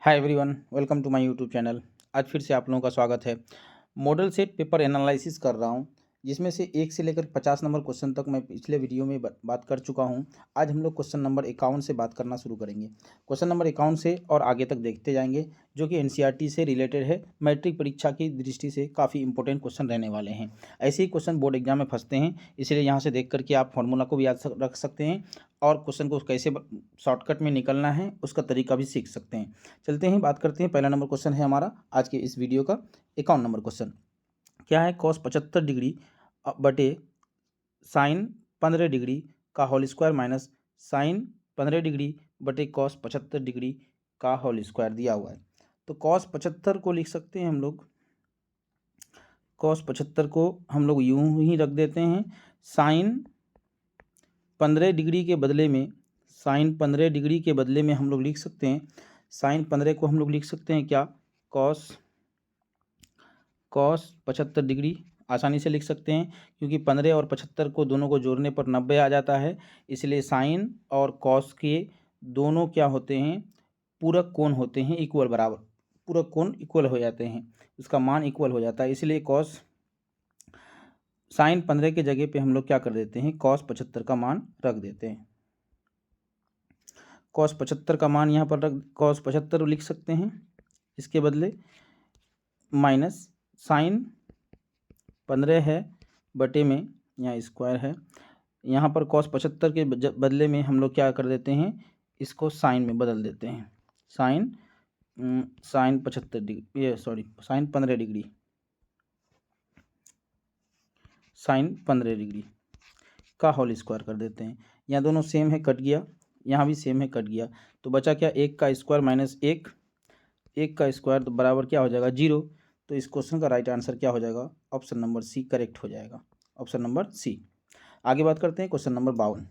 Hi everyone, welcome to my YouTube channel. आज फिर से आप लोगों का स्वागत है। मॉडल सेट पेपर एनालिसिस कर रहा हूँ, जिसमें से 1 से लेकर 50 नंबर क्वेश्चन तक मैं पिछले वीडियो में बात कर चुका हूँ। आज हम लोग क्वेश्चन नंबर 51 से बात करना शुरू करेंगे। क्वेश्चन नंबर 51 से और आगे तक देखते जाएंगे, जो कि एनसीईआरटी से रिलेटेड है। मैट्रिक परीक्षा की दृष्टि से काफ़ी इंपॉर्टेंट क्वेश्चन रहने वाले हैं। ऐसे ही क्वेश्चन बोर्ड एग्जाम में फंसते हैं, इसलिए यहाँ से देख करके आप फॉर्मूला को भी याद रख सकते हैं और क्वेश्चन को कैसे शॉर्टकट में निकलना है उसका तरीका भी सीख सकते हैं। चलते हैं, बात करते हैं। पहला नंबर क्वेश्चन है हमारा आज के इस वीडियो का 51 नंबर क्वेश्चन। क्या है? cos 75 डिग्री बटे साइन 15 डिग्री का whole square minus sine 15 degree बटे cos 75 डिग्री का होल स्क्वायर दिया हुआ है। तो cos 75 को लिख सकते हैं हम लोग, cos 75 को हम लोग यूं ही रख देते हैं। साइन 15 डिग्री के बदले में, साइन 15 डिग्री के बदले में हम लोग लिख सकते हैं, साइन 15 को हम लोग लिख सकते हैं क्या? cos 75 डिग्री आसानी से लिख सकते हैं, क्योंकि 15 और 75 को दोनों को जोड़ने पर 90 आ जाता है। इसलिए साइन और कॉस के दोनों क्या होते हैं? पूरक कोण होते हैं, इक्वल, बराबर। पूरक कोण इक्वल हो जाते हैं, इसका मान इक्वल हो जाता है। इसलिए कॉस साइन 15 के जगह पे हम लोग क्या कर देते हैं? कॉस 75 का मान रख देते हैं। कॉस 75 का मान यहाँ पर रख, कॉस 75 लिख सकते हैं। इसके बदले माइनस साइन 15 है बटे में, यहाँ स्क्वायर है, यहाँ पर cos 75 के बदले में हम लोग क्या कर देते हैं? इसको साइन में बदल देते हैं। साइन 75 डिग्री, ये sorry, sine 15 degree, sine 15 degree का होल स्क्वायर कर देते हैं। यहाँ दोनों सेम है, कट गया, यहाँ भी सेम है, कट गया। तो बचा क्या? 1 का स्क्वायर माइनस 1, 1 का स्क्वायर तो बराबर क्या हो जाएगा? 0। तो इस क्वेश्चन का राइट आंसर क्या हो जाएगा? ऑप्शन नंबर सी करेक्ट हो जाएगा, ऑप्शन नंबर सी। आगे बात करते हैं क्वेश्चन नंबर 52।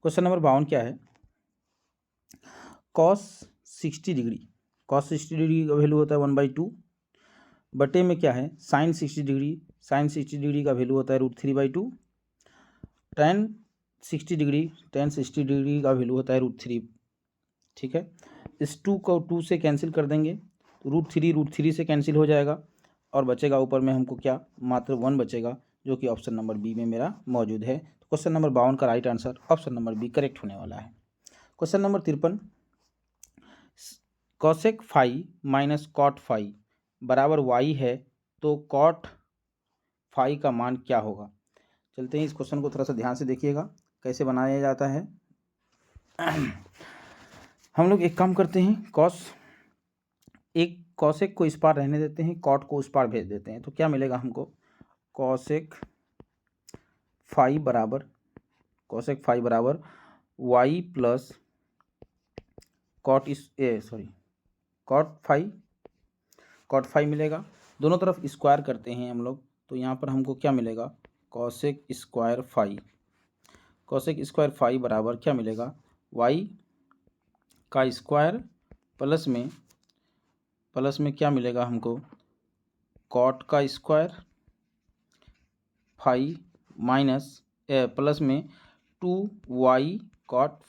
क्वेश्चन नंबर 52 क्या है? cos 60 डिग्री, cos 60 डिग्री का वैल्यू होता है 1/2 बटे में क्या है? साइन 60 डिग्री, साइन 60 डिग्री का वैल्यू होता है √3/2। tan 60 डिग्री, tan 60 डिग्री का वैल्यू होता है √3। ठीक है, इस 2 को 2 से कैंसिल कर देंगे, √3 से कैंसिल हो जाएगा और बचेगा ऊपर में हमको क्या? मात्र 1 बचेगा, जो कि ऑप्शन नंबर बी में मेरा मौजूद है। तो क्वेश्चन नंबर 52 का right answer option number B correct होने वाला है। Question number 53, cosec phi minus cot phi बराबर वाई है, तो कॉट फाई का मान क्या होगा? चलते हैं, इस क्वेश्चन को थोड़ा सा ध्यान से देखिएगा कैसे बनाया जाता है। हम लोग एक काम करते हैं, कॉसेक को इस पार रहने देते हैं, कॉट को उस पार भेज देते हैं। तो क्या मिलेगा हमको? कॉसेक फाई बराबर वाई प्लस कॉट फाई मिलेगा। दोनों तरफ स्क्वायर करते हैं हम लोग, तो यहाँ पर हमको क्या मिलेगा? कॉसेक स्क्वायर फाई बराबर क्या मिलेगा? वाई का स्क्वायर प्लस में क्या मिलेगा हमको? कॉट का स्क्वायर फाई माइनस प्लस में 2y कॉट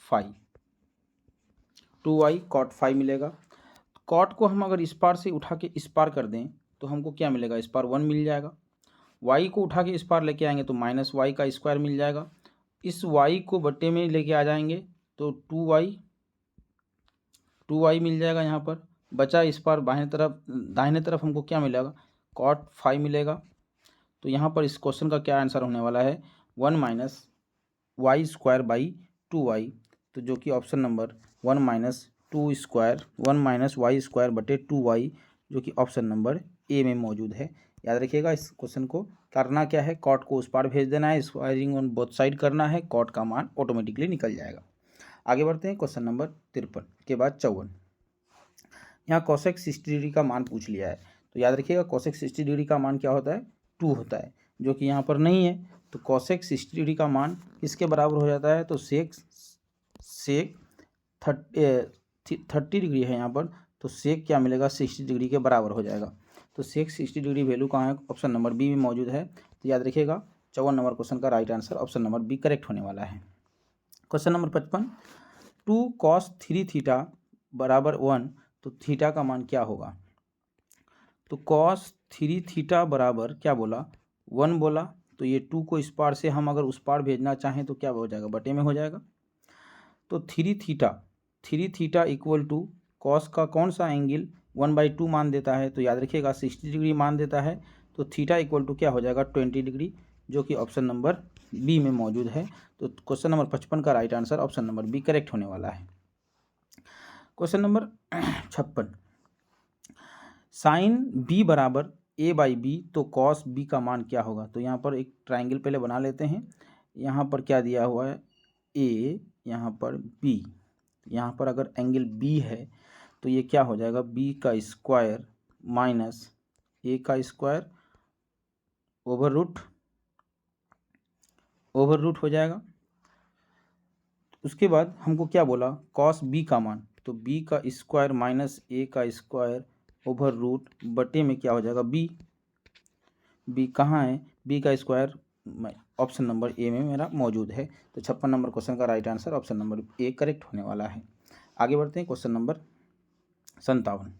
फाई मिलेगा। कॉट को हम अगर इस पार से उठा के इस पार कर दें तो हमको क्या मिलेगा? इस पार 1 मिल जाएगा। y को उठा के इस पार लेके आएंगे तो माइनस वाई का स्क्वायर मिल जाएगा। इस y को बट्टे में लेके आ जाएंगे तो 2y मिल जाएगा। यहाँ पर बचा इस पार दाहिने तरफ हमको क्या मिलेगा? कॉट फाई मिलेगा। तो यहाँ पर इस क्वेश्चन का क्या आंसर होने वाला है? 1 minus Y square by 2y, तो जो कि option number 1 minus Y square बटे 2y, जो कि ऑप्शन नंबर ए में मौजूद है। याद रखिएगा, इस क्वेश्चन को करना क्या है? कॉट को उस पार भेज देना है, स्क्वायरिंग ऑन बोथ साइड करना है, कॉट का मान ऑटोमेटिकली निकल जाएगा। आगे बढ़ते हैं, क्वेश्चन नंबर 53 के बाद 54। यहाँ कॉसेक 60 डिग्री का मान पूछ लिया है, तो याद रखिएगा कॉसेक 60 डिग्री का मान क्या होता है? 2 होता है, जो कि यहाँ पर नहीं है। तो कॉसेक 60 डिग्री का मान किसके बराबर हो जाता है? तो सेक 30 डिग्री है यहाँ पर, तो सेक क्या मिलेगा? 60 डिग्री के बराबर हो जाएगा। तो सेक 60 डिग्री वैल्यू कहाँ है? ऑप्शन नंबर बी में मौजूद है। तो याद रखिएगा 54 नंबर क्वेश्चन का right answer option number B correct होने वाला है। क्वेश्चन नंबर 55, 2 cos 3 थीटा बराबर 1 तो थीटा का मान क्या होगा? तो कॉस 3 थीटा बराबर क्या बोला? 1 बोला। तो ये 2 को इस पार से हम अगर उस पार भेजना चाहें तो क्या हो जाएगा? बटे में हो जाएगा। तो 3 थीटा इक्वल टू कॉस का कौन सा एंगल 1/2 मान देता है? तो याद रखिएगा 60 डिग्री मान देता है। तो थीटा इक्वल टू क्या हो जाएगा? 20 डिग्री, जो कि ऑप्शन नंबर बी में मौजूद है। तो क्वेश्चन नंबर 55 का right answer option number B correct होने वाला है। क्वेश्चन नंबर 56, साइन बी बराबर ए बाई बी, तो कॉस बी का मान क्या होगा? तो यहाँ पर एक ट्राइंगल पहले बना लेते हैं। यहाँ पर क्या दिया हुआ है? ए, यहाँ पर बी। यहाँ पर अगर एंगल बी है तो ये क्या हो जाएगा? बी का स्क्वायर माइनस ए का स्क्वायर ओवर रूट हो जाएगा। उसके बाद हमको क्या बोला? कॉस बी का मान, तो बी का स्क्वायर माइनस ए का स्क्वायर ओवर रूट बटे में क्या हो जाएगा? बी कहाँ है? बी का स्क्वायर ऑप्शन नंबर ए में मेरा मौजूद है। तो 56 नंबर क्वेश्चन का right answer option number A correct होने वाला है। आगे बढ़ते हैं। Question number 57,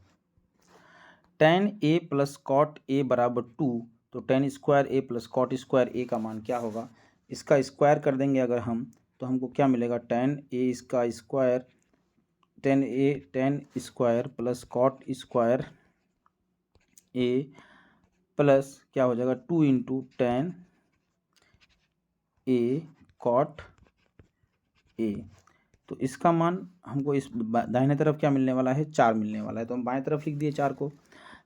tan A plus cot A बराबर 2, तो tan square A plus cot square A का मान क्या होगा? इसका स्क्वायर कर देंगे अगर हम, तो हमको क्या मिलेगा? tan ए इसका square, tan square plus cot square A plus क्या हो जाएगा? 2 into tan A cot A. तो इसका मान हमको इस दाहिने तरफ क्या मिलने वाला है? 4 मिलने वाला है। तो हम बाएं तरफ लिख दिए 4 को।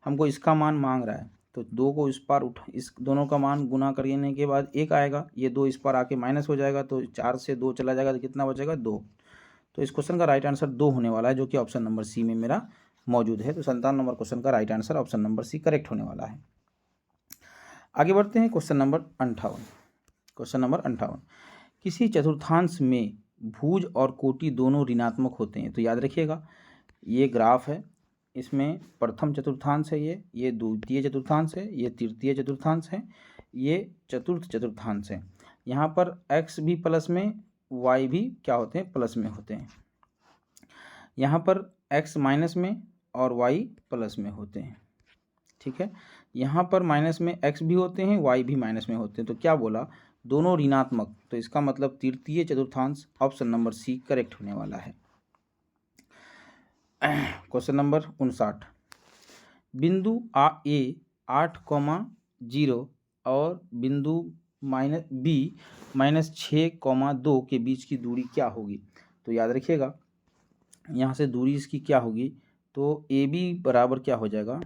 हमको इसका मान मांग रहा है, तो 2 को इस पार इस दोनों का मान गुना करने के बाद 1 आएगा। ये 2 इस पार आके माइनस हो जाएगा, तो 4 से 2 चला जाएगा तो कितना बचेगा? 2। तो इस क्वेश्चन का राइट आंसर 2 होने वाला है, जो कि ऑप्शन नंबर सी में मेरा मौजूद है। तो 57 नंबर क्वेश्चन का right answer option number C correct होने वाला है। आगे बढ़ते हैं। क्वेश्चन नंबर 58, किसी चतुर्थांश में भुज और कोटि दोनों ऋणात्मक होते हैं। तो याद रखिएगा ये ग्राफ है, इसमें प्रथम चतुर्थांश है, ये द्वितीय चतुर्थांश है, ये तृतीय चतुर्थांश है, ये चतुर्थ चतुर्थांश है। यहाँ पर x भी प्लस में, y भी क्या होते हैं? प्लस में होते हैं। यहाँ पर x माइनस में और y प्लस में होते हैं। ठीक है, यहाँ पर माइनस में x भी होते हैं, y भी माइनस में होते हैं। तो क्या बोला? दोनों ऋणात्मक, तो इसका मतलब तृतीय चतुर्थांश ऑप्शन नंबर सी करेक्ट होने वाला है। क्वेश्चन नंबर 59, बिंदु ए 8,0 और बिंदु बी -6,2 के बीच की दूरी क्या होगी? तो याद रखिएगा यहाँ से दूरी इसकी क्या होगी? तो ए बी बराबर क्या हो जाएगा?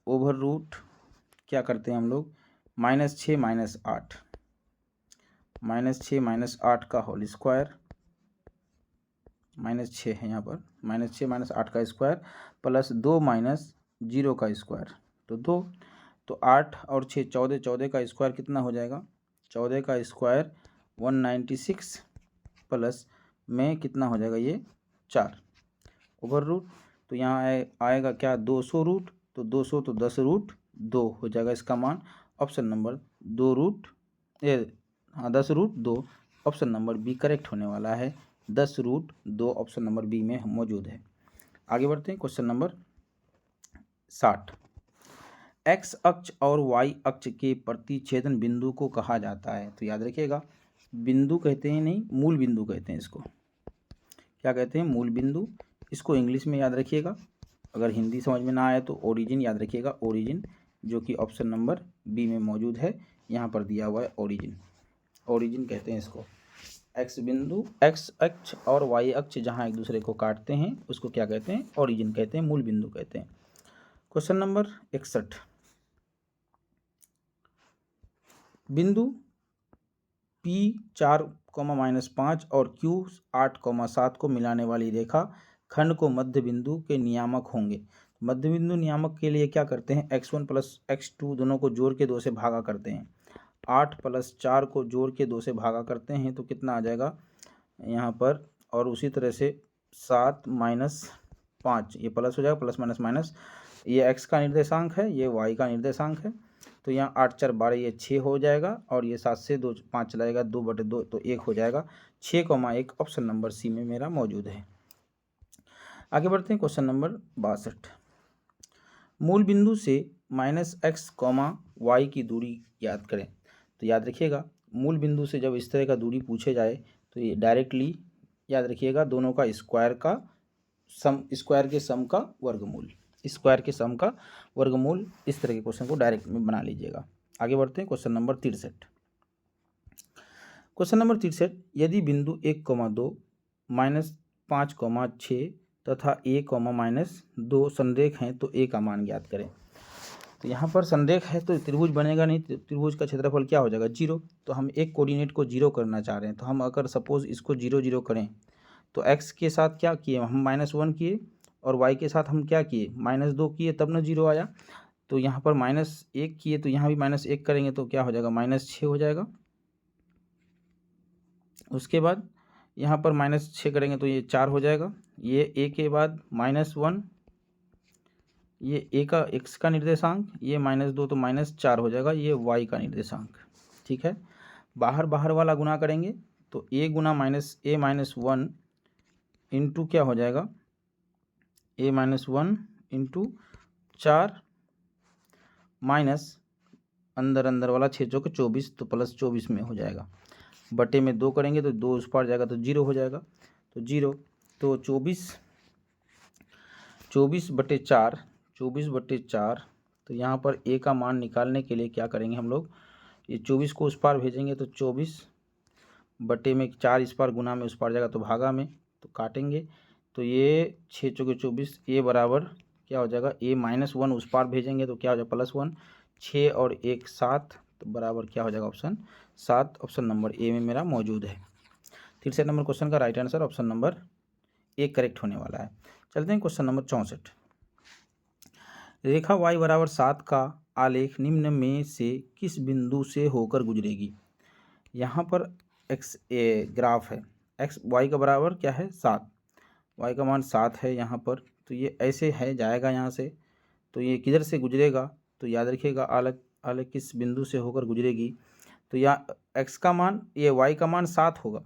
ओवर रूट क्या करते हैं हम लोग? -6 - 8 का होल स्क्वायर, -6 है यहाँ पर, -6 - 8 का स्क्वायर प्लस 2 - 0 का स्क्वायर, तो 2। तो 8 और 6 14, 14 का स्क्वायर कितना हो जाएगा? 14 का स्क्वायर 196 प्लस में कितना हो जाएगा? ये 4 ओवर रूट। तो यहाँ आएगा क्या? 200 रूट, तो 200 तो 10 रूट 2 हो जाएगा इसका मान। Option number 10 root 2 option number B correct होने वाला है। 10 रूट 2 ऑप्शन नंबर बी में मौजूद है। आगे बढ़ते हैं। क्वेश्चन नंबर 60, एक्स अक्ष और वाई अक्ष के प्रतिच्छेदन बिंदु को कहा जाता है। तो याद रखिएगा बिंदु कहते हैं नहीं, मूल बिंदु कहते हैं इसको। क्या कहते हैं? मूल बिंदु। इसको इंग्लिश में याद रखिएगा, अगर हिंदी समझ में ना आए तो ओरिजिन याद रखिएगा, ओरिजिन, जो कि ऑप्शन नंबर बी में मौजूद है। यहाँ पर दिया हुआ है ओरिजिन कहते हैं इसको। एक्स बिंदु, एक्स अक्ष और वाई अक्ष जहाँ एक दूसरे को काटते हैं उसको क्या कहते हैं? ओरिजिन कहते हैं, मूल बिंदु कहते हैं। क्वेश्चन नंबर 61, बिंदु P 4,-5 और Q 8,7 को मिलाने वाली रेखा खंड को मध्य बिंदु के नियामक होंगे। मध्य बिंदु नियामक के लिए क्या करते हैं? x1 प्लस x2 दोनों को जोड़ के 2 से भागा करते हैं, 8 प्लस 4 को जोड़ के 2 से भागा करते हैं, तो कितना आ जाएगा यहाँ पर? और उसी तरह से 7 - 5 ये प्लस हो जाएगा, प्लस माइनस माइनस, ये x का निर्देशांक है, ये y का निर्देशांक है। तो यहाँ 8 4 12 ये 6 हो जाएगा, और ये 7 से 2 5 चलाएगा, 2/2 तो 1 हो जाएगा। 6,1 ऑप्शन नंबर सी में मेरा मौजूद है। आगे बढ़ते हैं क्वेश्चन नंबर 62। मूल बिंदु से -x, y की दूरी याद करें। तो याद रखिएगा, मूल बिंदु से जब इस तरह का दूरी पूछे जाए तो ये डायरेक्टली याद रखिएगा दोनों का स्क्वायर का सम, स्क्वायर के सम का वर्गमूल, स्क्वायर के सम का वर्गमूल, इस तरह के क्वेश्चन को डायरेक्ट में बना लीजिएगा। आगे बढ़ते हैं क्वेश्चन नंबर 63। क्वेश्चन नंबर 63, यदि बिंदु 1,2 -5,6 तथा a, -2 संरेख हैं तो a का मान ज्ञात करें। तो यहाँ पर संरेख है तो त्रिभुज बनेगा नहीं, त्रिभुज का क्षेत्रफल क्या हो जाएगा 0। तो हम एक कोऑर्डिनेट को 0 करना चाह रहे हैं, तो हम अगर सपोज इसको 0 0 करें तो x के साथ क्या किए हम -1 किए और y के साथ हम क्या किए -2 किए, तब ना 0 आया। तो यहाँ पर -1 किए तो यहाँ भी -1 करेंगे तो क्या हो जाएगा -6 हो जाएगा। उसके बाद यहाँ पर -6 करेंगे तो ये 4 हो जाएगा। ये a के बाद -1, ये a का x का निर्देशांक, ये -2 तो -4 हो जाएगा, ये y का निर्देशांक। ठीक है, बाहर बाहर वाला गुना करेंगे तो a गुना -1 इंटू क्या हो जाएगा a-1 इंटू 4 माइनस अंदर अंदर वाला 6 चौके 24 तो +24 में हो जाएगा। बटे में 2 करेंगे तो 2 उस पार जाएगा तो 0 हो जाएगा। तो 0 तो 24/4 तो यहाँ पर a का मान निकालने के लिए क्या करेंगे हम लोग, ये 24 को उस पार भेजेंगे तो 24 बटे में 4 इस पार गुना में उस पार जाएगा तो भागा में, तो काटेंगे तो ये 6 चौके 24 a बराबर क्या हो जाएगा a-1 उस पार भेजेंगे तो क्या हो जाएगा +1, 6 और 1 7 तो बराबर क्या हो जाएगा ऑप्शन 7। ऑप्शन नंबर ए में मेरा मौजूद है। 63 नंबर क्वेश्चन का right answer option number A correct होने वाला है। चलते हैं क्वेश्चन नंबर 64। रेखा y बराबर 7 का आलेख निम्न में से किस बिंदु से होकर गुजरेगी। यहाँ पर x ग्राफ है, x y का बराबर क्या है 7, y का मान 7 है यहाँ पर, तो ये ऐसे है जाएगा यहाँ से, तो ये किधर से गुजरेगा तो याद रखिएगा आलेख किस बिंदु से होकर गुजरेगी। तो या x का मान, ये y का मान 7 होगा,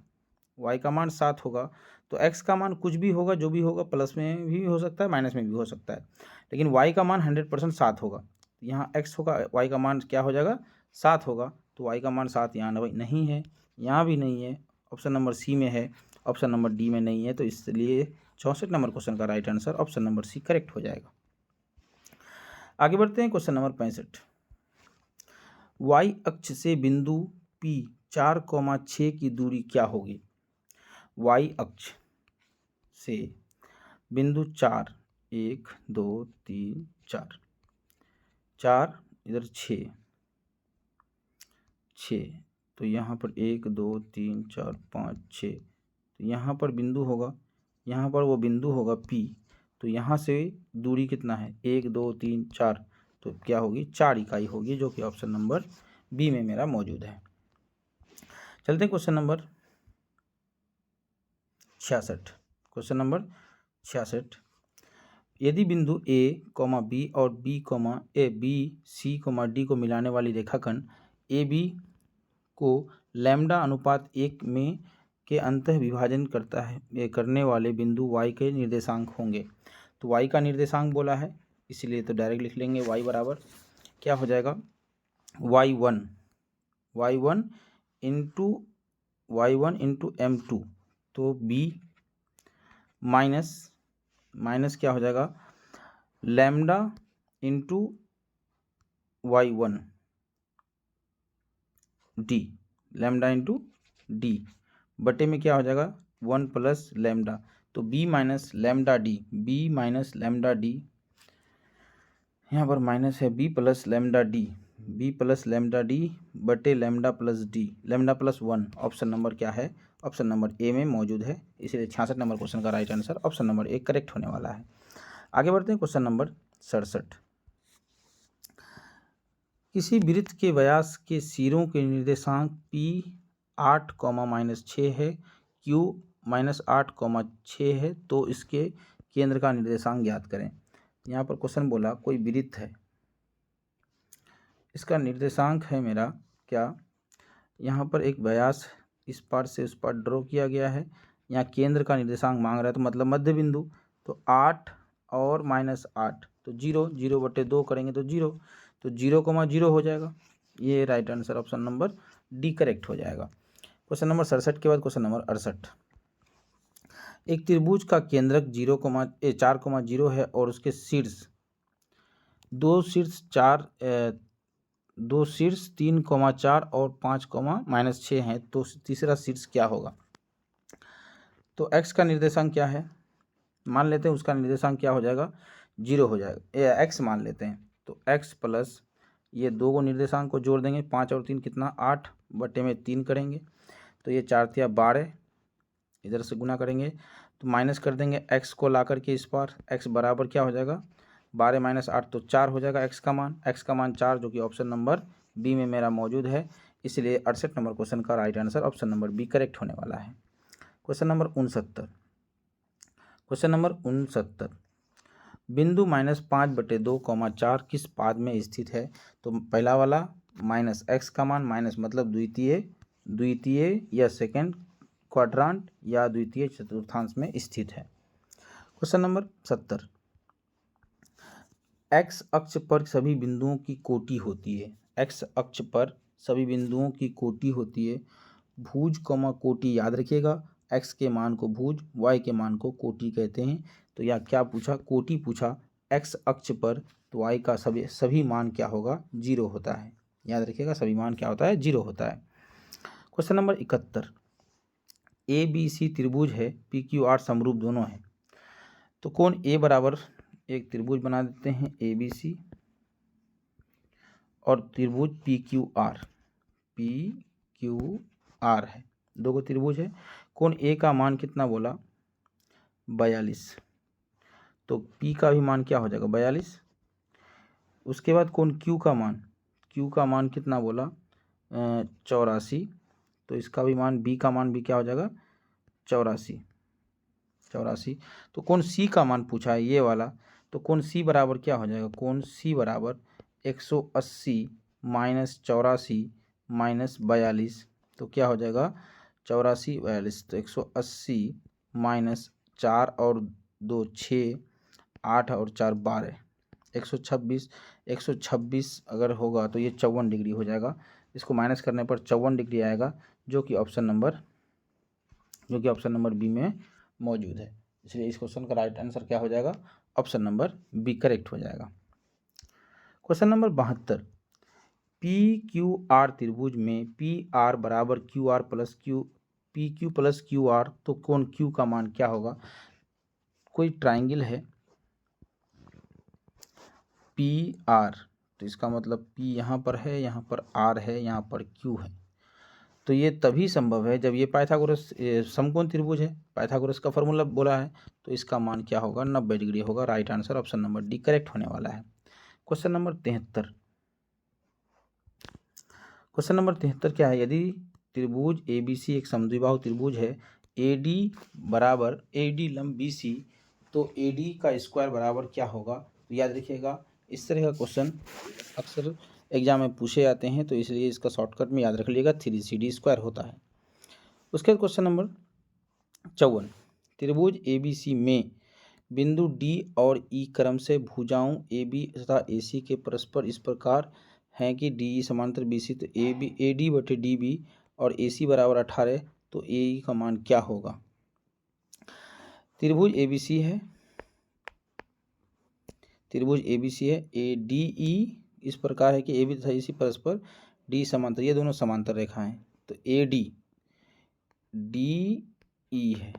y का मान 7 होगा तो x का मान कुछ भी होगा, जो भी होगा प्लस में भी हो सकता है माइनस में भी हो सकता है, लेकिन y का मान 100% 7 होगा। यहाँ x होगा, y का मान क्या हो जाएगा 7 होगा, तो y का मान 7 यहाँ नहीं है, यहाँ भी नहीं है, ऑप्शन नंबर सी में है, ऑप्शन नंबर डी में नहीं है, तो इसलिए 64 नंबर क्वेश्चन का right answer option number C correct हो जाएगा। आगे बढ़ते हैं क्वेश्चन नंबर 65। y अक्ष से बिंदु P 4,6 की दूरी क्या होगी। y अक्ष से बिंदु 4 1 2 3 4 इधर 6 तो यहाँ पर 1 2 3 4 5 6 तो यहाँ पर बिंदु होगा, यहाँ पर वो बिंदु होगा P, तो यहाँ से दूरी कितना है 1 2 3 4 तो क्या होगी 4 इकाई होगी, जो कि ऑप्शन नंबर बी में मेरा मौजूद है। चलते हैं क्वेश्चन नंबर 66। क्वेश्चन नंबर 66, यदि बिंदु A, B और B, C, D को मिलाने वाली रेखाखंड AB को λ/1 में के अंतः विभाजन करने वाले बिंदु y के निर्देशांक होंगे। तो y का निर्देशांक बोला है, इसलिए तो डायरेक्ट लिख लेंगे y बराबर क्या हो जाएगा y1 इंटू m2, तो b माइनस क्या हो जाएगा lambda into y1 d, lambda into D बटे में क्या हो जाएगा 1 प्लस लैम्डा, तो b माइनस लैम्डा डी, यहाँ पर माइनस है b प्लस लैम्डा डी बटे लैम्डा प्लस 1। ऑप्शन नंबर क्या है, ऑप्शन नंबर ए में मौजूद है, इसलिए 66 नंबर क्वेश्चन का right answer option number A correct होने वाला है। आगे बढ़ते हैं क्वेश्चन नंबर 67। किसी वृत्त के व्यास के सिरों के निर्देशांक P 8,-6 है, Q -8,6 है, तो इसके केंद्र का निर्देशांक ज्ञात करें। यहाँ पर क्वेश्चन बोला कोई वृत्त है, इसका निर्देशांक है मेरा क्या, यहाँ पर एक व्यास इस पार से उस पार ड्रॉ किया गया है, यहाँ केंद्र का निर्देशांक मांग रहा है तो मतलब मध्य बिंदु, तो 8 और -8 तो 0, 0/2 करेंगे तो 0, तो 0,0 हो जाएगा। ये right answer option number D correct हो जाएगा। क्वेश्चन नंबर 67 के बाद क्वेश्चन नंबर 68। एक त्रिभुज का केंद्रक 4,0 है और उसके शीर्ष दो शीर्ष 3,4 और 5,-6 हैं, तो तीसरा शीर्ष क्या होगा? तो x का निर्देशांक क्या है? मान लेते हैं उसका निर्देशांक क्या हो जाएगा, 0 हो जाएगा, या x मान लेते हैं। तो x प्लस ये दो को निर्देशांक को जोड़ देंगे, 5 और 3 कितना, 8/3 करेंगे, तो ये 4 तिया 12, इधर से गुना करेंगे तो माइनस कर देंगे x को ला करके इस पार, x बराबर क्या हो जाएगा, 12 - 8 तो 4 हो जाएगा x का मान 4, जो कि ऑप्शन नंबर बी में मेरा मौजूद है। इसलिए 68 नंबर क्वेश्चन का right answer option number B correct होने वाला है। Question number 69। बिंदु -5/2, 4 किस पाद में स्थित है? तो पहला वाला -x का मान, माइनस मतलब द्वितीय या सेकेंड क्वाड्रांट या द्वितीय चतुर्थांश में स्थित है। Question number 70। x अक्ष पर सभी बिंदुओं की कोटि होती है। x अक्ष पर सभी बिंदुओं की कोटि होती है। भुज, कोटि याद रखिएगा, x के मान को भुज, y के मान को कोटि कहते हैं। तो यह क्या पूछा, कोटि पूछा। x अक्ष पर तो y का सभी मान क्या होगा, 0 होता है। याद रखिएगा, सभी मान क्या होता है, 0 होता है। Question number 71। ABC त्रिभुज है, PQR समरूप दोनों है, तो कोण A बराबर, एक त्रिभुज बना देते हैं ABC और त्रिभुज PQR है, दो को त्रिभुज है। कोण A का मान कितना बोला, 42, तो P का भी मान क्या हो जाएगा, 42। उसके बाद कोण Q का मान कितना बोला, 84, तो इसका भी मान, B का मान भी क्या हो जाएगा, 84। तो कोण C का मान पूछा है ये वाला, तो कोण C बराबर क्या हो जाएगा, कोण C बराबर 180 - 84 - 42, तो क्या हो जाएगा, 84 42, तो 180 - 4 और 2 6, 8 और 4 12, 126 अगर होगा तो ये 54 डिग्री हो जाएगा। इसको माइनस करने पर 54 डिग्री आएगा, जो कि ऑप्शन नंबर बी में मौजूद है। इसलिए इस क्वेश्चन का राइट आंसर क्या हो जाएगा, ऑप्शन नंबर बी करेक्ट हो जाएगा। Question number 72। PQR त्रिभुज में PR बराबर QR plus PQ plus QR, तो कोण Q का मान क्या होगा? कोई ट्राइंगल है PR, तो इसका मतलब P यहाँ पर है, यहाँ पर R है, यहाँ पर Q है, तो ये तभी संभव है जब ये पाइथागोरस समकोण त्रिभुज है, पाइथागोरस का फॉर्मूला बोला है, तो इसका मान क्या होगा, 90 डिग्री होगा। Right answer option number D correct होने वाला है। Question number 73। क्वेश्चन नंबर 73 क्या है, यदि त्रिभुज ABC एक समद्विबाहु त्रिभुज है, AD लंब BC, तो AD का स्क्वायर बराबर क्या होगा? तो याद रखिएगा, इस तरह का क्वेश्चन अक्सर एग्जाम में पूछे जाते हैं, तो इसलिए इसका शॉर्टकट में याद रख लीजिएगा, 3CD² होता है। उसके बाद क्वेश्चन नंबर 54। त्रिभुज ABC में बिंदु D और E क्रम से भुजाओं AB तथा AC के परस्पर इस प्रकार हैं कि DE समांतर BC, तो AD/DB और AC बराबर 18, तो AE का मान क्या होगा? त्रिभुज ABC है, ADE इस प्रकार है कि AB तथा AC परस्पर D समांतर, ये दोनों समांतर रेखा हैं, तो ADDE है,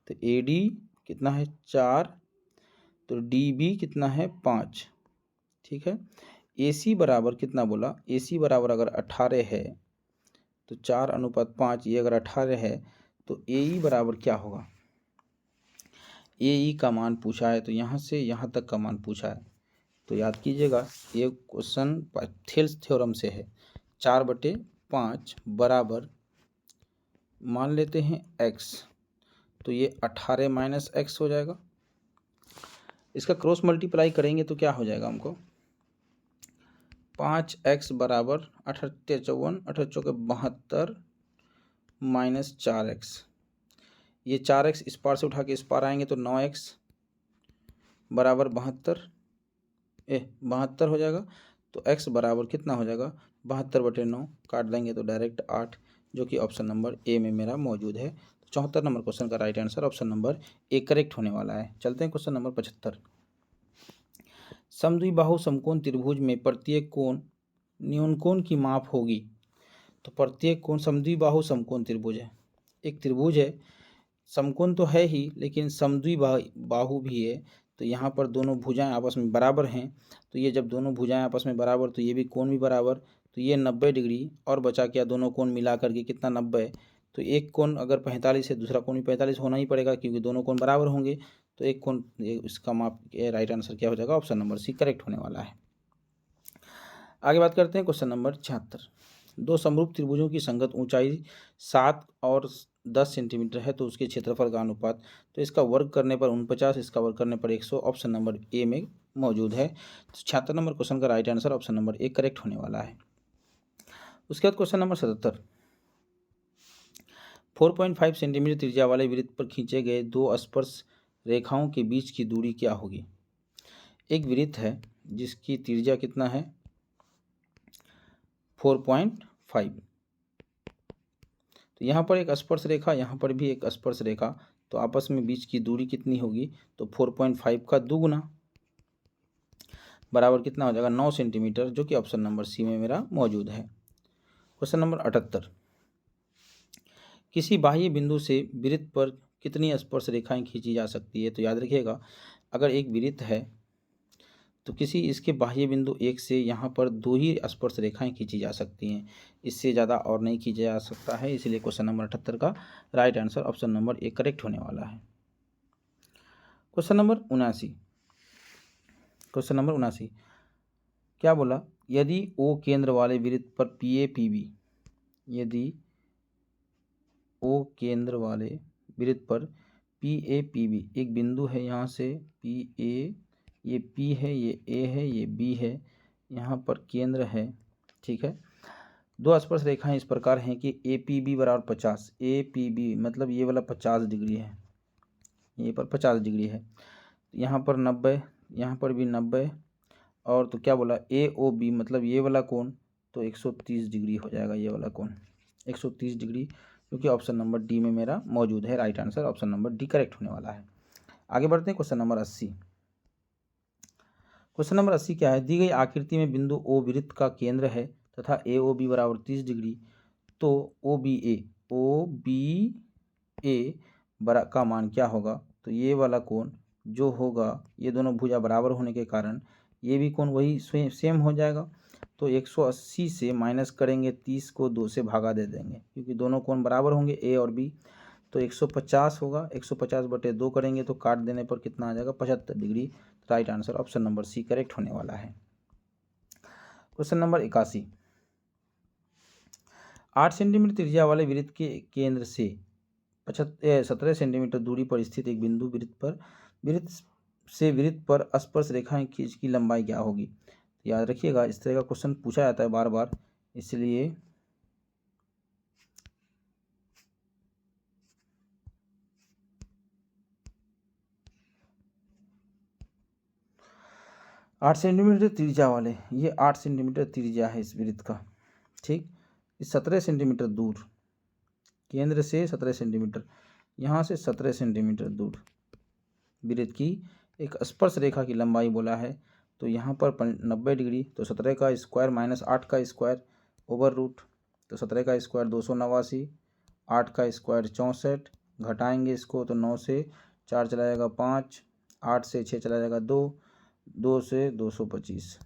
तो AD कितना है, 4, तो DB कितना है, 5, ठीक है। AC बराबर कितना बोला, AC बराबर अगर 18 है तो 4:5, ये अगर 18 है तो AE बराबर क्या होगा, AE का मान पूछा है, तो यहाँ से यहाँ तक का मान पूछा है, तो याद कीजिएगा ये क्वेश्चन थेल्स थ्योरम से है। 4/5 बराबर मान लेते हैं x, तो ये 18 - x हो जाएगा। इसका क्रॉस मल्टीप्लाई करेंगे तो क्या हो जाएगा हमको, 5x बराबर 8 × 54, 8 × 72 - 4x, ये 4x इस पार से उठा के इस पार आएंगे तो 9x, बराबर 72 हो जाएगा। तो x बराबर कितना हो जाएगा 72/9, काट देंगे तो डायरेक्ट 8, जो कि ऑप्शन नंबर ए में मेरा मौजूद है। तो 74 नंबर क्वेश्चन का right answer option number A correct होने वाला है। चलते हैं क्वेश्चन नंबर 75। समद्विबाहु समकोण त्रिभुज में प्रत्येक कोण न्यूनकोण की माप होगी। तो प्रत्येक कोण समद्विबाहु समकोण त्रिभुज है, एक त्रिभुज है, समकोण तो है ही लेकिन समद्विबाहु भी है। तो यहाँ पर दोनों भुजाएं आपस में बराबर हैं, तो ये जब दोनों भुजाएं आपस में बराबर तो ये भी कोण भी बराबर, तो ये 90 डिग्री और बचा क्या, दोनों कोण मिला करके कितना 90। तो एक कोण अगर 45 है दूसरा कोण भी 45 होना ही पड़ेगा क्योंकि दोनों कोण बराबर होंगे। तो एक कोण इसका माप राइट आंसर क्या हो जाएगा, ऑप्शन नंबर सी करेक्ट होने वाला है। आगे बात करते हैं क्वेश्चन नंबर 76। दो समरूप त्रिभुजों की संगत ऊंचाई 7 और 10 सेंटीमीटर है, तो उसके क्षेत्रफल का अनुपात, तो इसका वर्ग करने पर 49, इसका वर्ग करने पर 100, ऑप्शन नंबर ए में मौजूद है। तो 76 नंबर क्वेश्चन का right answer option number A correct होने वाला है। उसके बाद क्वेश्चन नंबर 77। 4.5 सेंटीमीटर त्रिज्या वाले वृत्त पर खींचे गए दो स्पर्श रेखाओं के बीच की दूरी क्या होगी। एक वृत्त है जिसकी त्रिज्या कितना है 4.5, तो यहाँ पर एक स्पर्श रेखा, यहाँ पर भी एक स्पर्श रेखा, तो आपस में बीच की दूरी कितनी होगी, तो 4.5 का दुगुना बराबर कितना हो जाएगा 9 सेंटीमीटर, जो कि ऑप्शन नंबर सी में मेरा मौजूद है। Question number 78। किसी बाह्य बिंदु से वृत्त पर कितनी स्पर्श रेखाएं खींची जा सकती है। तो याद रखिएगा, अगर एक वृत्त है तो किसी इसके बाह्य बिंदु 1 से यहाँ पर 2 ही स्पर्श रेखाएं खींची जा सकती हैं, इससे ज़्यादा और नहीं खींचा जा सकता है। इसलिए क्वेश्चन नंबर 78 का right answer option number A correct होने वाला है। Question number 79। क्या बोला, यदि ओ केंद्र वाले वृत्त पर PA यदि ओ केंद्र वाले वृत्त पर PAPB एक बिंदु है, यहाँ से PA, ये P है, ये A है, ये B है, यहाँ पर केंद्र है, ठीक है। दो स्पर्श रेखाएं इस प्रकार हैं कि APB बराबर 50, APB मतलब ये वाला 50 डिग्री है, ये पर 50 डिग्री है, यहाँ पर 90, यहाँ पर भी 90, और तो क्या बोला AOB मतलब ये वाला कोण तो 130 डिग्री हो जाएगा, ये वाला कोण 130 डिग्री, क्योंकि ऑप्शन नंबर डी में मेरा मौजूद है। Right answer option number D correct होने वाला है। आगे बढ़ते हैं क्वेश्चन नंबर 80। क्वेश्चन नंबर 80 क्या है, दी गई आकृति में बिंदु O वृत्त का केंद्र है तथा AOB बराबर 30 डिग्री, तो OBA का मान क्या होगा। तो ये वाला कोण जो होगा, ये दोनों भुजा बराबर होने के कारण ये भी कोण वही सेम हो जाएगा। तो 180 से माइनस करेंगे 30 को 2 से भागा दे देंगे क्योंकि दोनों कोण बराबर होंगे A और B, तो 150 होगा, 150/2 करेंगे तो काट देने पर कितना आ जाएगा 75 degree. Right answer option number C correct होने वाला है। Question number 81। 8 सेंटीमीटर त्रिज्या वाले वृत्त के केंद्र से 17 सेंटीमीटर दूरी पर स्थित एक बिंदु वृत्त पर स्पर्श रेखाएं की लंबाई क्या होगी। याद रखिएगा, इस तरह का क्वेश्चन पूछा जाता है बार बार, इसलिए 8 सेंटीमीटर त्रिज्या वाले, ये 8 सेंटीमीटर त्रिज्या है इस वृत्त का, ठीक। इस 17 सेंटीमीटर दूर केंद्र से 17 सेंटीमीटर, यहाँ से 17 सेंटीमीटर दूर वृत्त की एक स्पर्श रेखा की लंबाई बोला है। तो यहाँ पर 90 डिग्री, तो 17 का स्क्वायर माइनस 8 का स्क्वायर ओवर रूट, तो 17 का स्क्वायर 289, 8 का स्क्वायर 64, घटाएंगे इसको तो 9 से 4 चला जाएगा 5, 8 से 6 चला जाएगा 2, 2 से 225।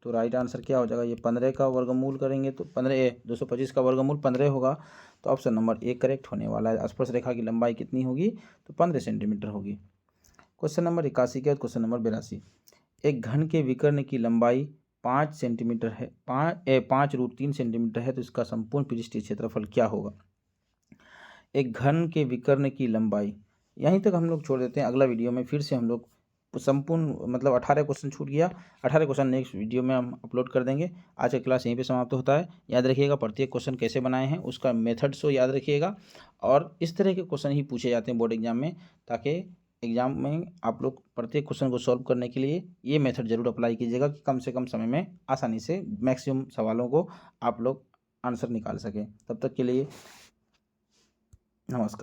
तो राइट आंसर क्या हो जाएगा, ये 15 का वर्गमूल करेंगे तो 225 का वर्गमूल 15 होगा, तो ऑप्शन नंबर ए करेक्ट होने वाला है। स्पर्श रेखा की लंबाई कितनी होगी, तो 15 सेंटीमीटर होगी। क्वेश्चन नंबर 81 के बाद क्वेश्चन नंबर 82। एक घन के विकर्ण की लंबाई 5 सेंटीमीटर है, 5√3 सेंटीमीटर है, तो इसका संपूर्ण पृष्ठीय क्षेत्रफल क्या होगा। एक घन के विकर्ण की लंबाई, यहीं तक हम लोग छोड़ देते हैं, अगला वीडियो में फिर से हम लोग संपूर्ण मतलब 18 क्वेश्चन छूट गया, 18 क्वेश्चन नेक्स्ट वीडियो में हम अपलोड कर देंगे। आज का क्लास यहीं पे समाप्त होता है। याद रखिएगा प्रत्येक क्वेश्चन कैसे बनाए हैं उसका मेथड सो याद रखिएगा, और इस तरह के क्वेश्चन ही पूछे जाते हैं बोर्ड एग्जाम में, ताकि एग्ज़ाम में आप लोग प्रत्येक क्वेश्चन को सॉल्व करने के लिए ये मेथड ज़रूर अप्लाई कीजिएगा कि कम से कम समय में आसानी से मैक्सिमम सवालों को आप लोग आंसर निकाल सकें। तब तक के लिए नमस्कार।